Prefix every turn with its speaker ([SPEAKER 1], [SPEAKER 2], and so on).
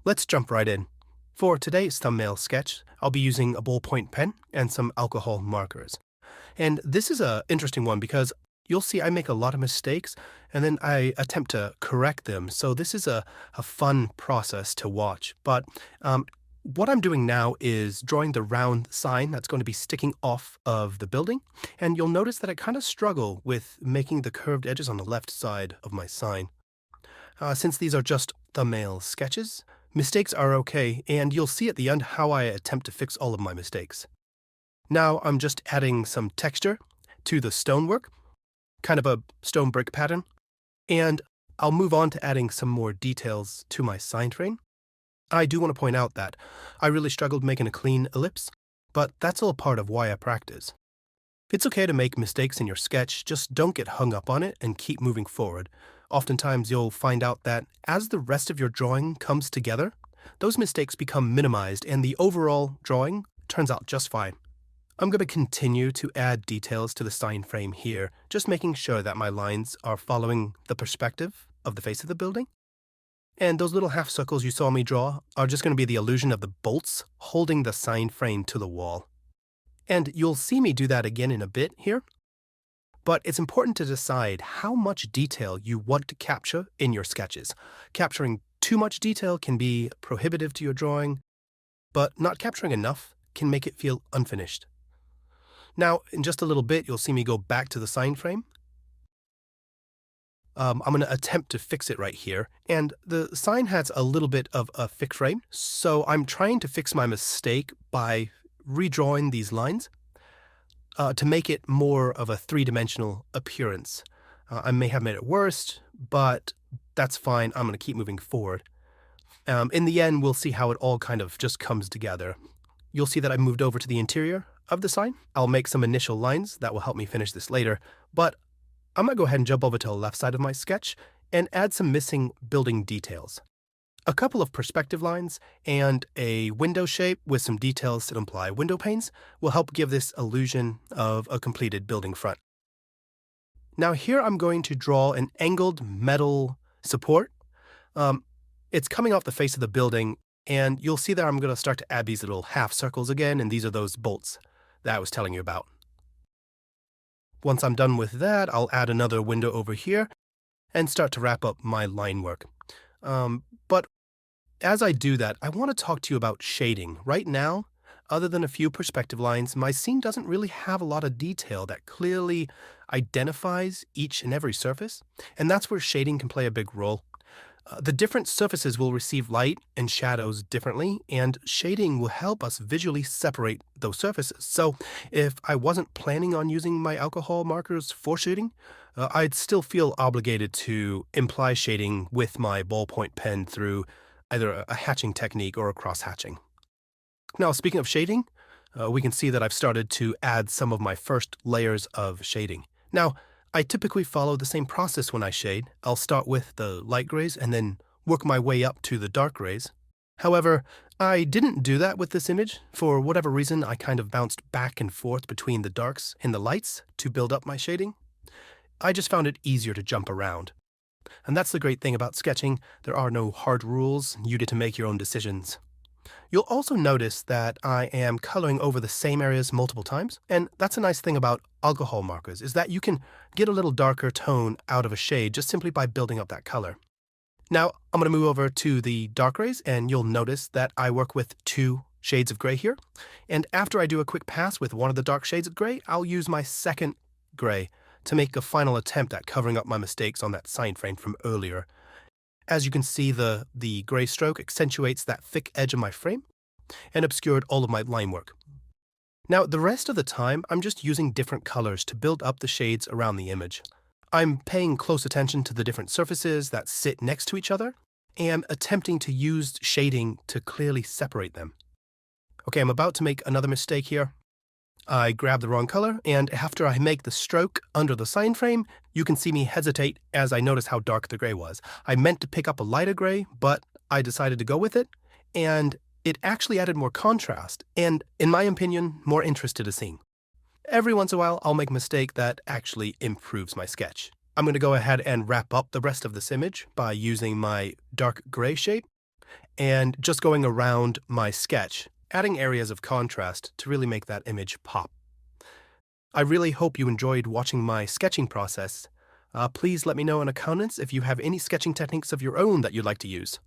[SPEAKER 1] Let's jump right in. For today's thumbnail sketch, I'll be using a ballpoint pen and some alcohol markers. And this is an interesting one because you'll see I make a lot of mistakes and then I attempt to correct them. So this is a fun process to watch. But what I'm doing now is drawing the round sign that's going to be sticking off of the building. And you'll notice that I kind of struggle with making the curved edges on the left side of my sign. Since these are just thumbnail sketches, mistakes are okay, and you'll see at the end how I attempt to fix all of my mistakes. Now I'm just adding some texture to the stonework, kind of a stone brick pattern, and I'll move on to adding some more details to my sign frame. I do want to point out that I really struggled making a clean ellipse, but that's all part of why I practice. It's okay to make mistakes in your sketch, just don't get hung up on it and keep moving forward. Oftentimes you'll find out that as the rest of your drawing comes together, those mistakes become minimized and the overall drawing turns out just fine. I'm going to continue to add details to the sign frame here, just making sure that my lines are following the perspective of the face of the building. And those little half circles you saw me draw are just going to be the illusion of the bolts holding the sign frame to the wall. And you'll see me do that again in a bit here. But it's important to decide how much detail you want to capture in your sketches. Capturing too much detail can be prohibitive to your drawing, but not capturing enough can make it feel unfinished. Now, in just a little bit, you'll see me go back to the sign frame. I'm going to attempt to fix it right here, and the sign has a little bit of a thick frame, so I'm trying to fix my mistake by redrawing these lines to make it more of a three-dimensional appearance. I may have made it worse, but that's fine. I'm going to keep moving forward. In the end, we'll see how it all kind of just comes together. You'll see that I moved over to the interior of the sign. I'll make some initial lines that will help me finish this later, but I'm going to go ahead and jump over to the left side of my sketch and add some missing building details. A couple of perspective lines and a window shape with some details that imply window panes will help give this illusion of a completed building front. Now here I'm going to draw an angled metal support. It's coming off the face of the building, and you'll see that I'm going to start to add these little half circles again, and these are those bolts that I was telling you about. Once I'm done with that, I'll add another window over here and start to wrap up my line work. But as I do that, I want to talk to you about shading. Right now, other than a few perspective lines, my scene doesn't really have a lot of detail that clearly identifies each and every surface, and that's where shading can play a big role. The different surfaces will receive light and shadows differently, and shading will help us visually separate those surfaces. So if I wasn't planning on using my alcohol markers for shading, I'd still feel obligated to imply shading with my ballpoint pen through either a hatching technique or a cross-hatching. Now, speaking of shading, we can see that I've started to add some of my first layers of shading. Now, I typically follow the same process when I shade. I'll start with the light grays and then work my way up to the dark grays. However, I didn't do that with this image. For whatever reason, I kind of bounced back and forth between the darks and the lights to build up my shading. I just found it easier to jump around. And that's the great thing about sketching. There are no hard rules. You get to make your own decisions. You'll also notice that I am coloring over the same areas multiple times, and that's a nice thing about alcohol markers, is that you can get a little darker tone out of a shade just simply by building up that color. Now, I'm going to move over to the dark grays, and you'll notice that I work with 2 shades of gray here, and after I do a quick pass with one of the dark shades of gray, I'll use my second gray to make a final attempt at covering up my mistakes on that sign frame from earlier. As you can see, the gray stroke accentuates that thick edge of my frame and obscured all of my line work. Now, the rest of the time, I'm just using different colors to build up the shades around the image. I'm paying close attention to the different surfaces that sit next to each other and attempting to use shading to clearly separate them. Okay, I'm about to make another mistake here. I grab the wrong color, and after I make the stroke under the sign frame, you can see me hesitate as I notice how dark the gray was. I meant to pick up a lighter gray, but I decided to go with it, and it actually added more contrast, and in my opinion, more interest to the scene. Every once in a while, I'll make a mistake that actually improves my sketch. I'm going to go ahead and wrap up the rest of this image by using my dark gray shade. and just going around my sketch, adding areas of contrast to really make that image pop. I really hope you enjoyed watching my sketching process. Please let me know in the comments if you have any sketching techniques of your own that you'd like to use.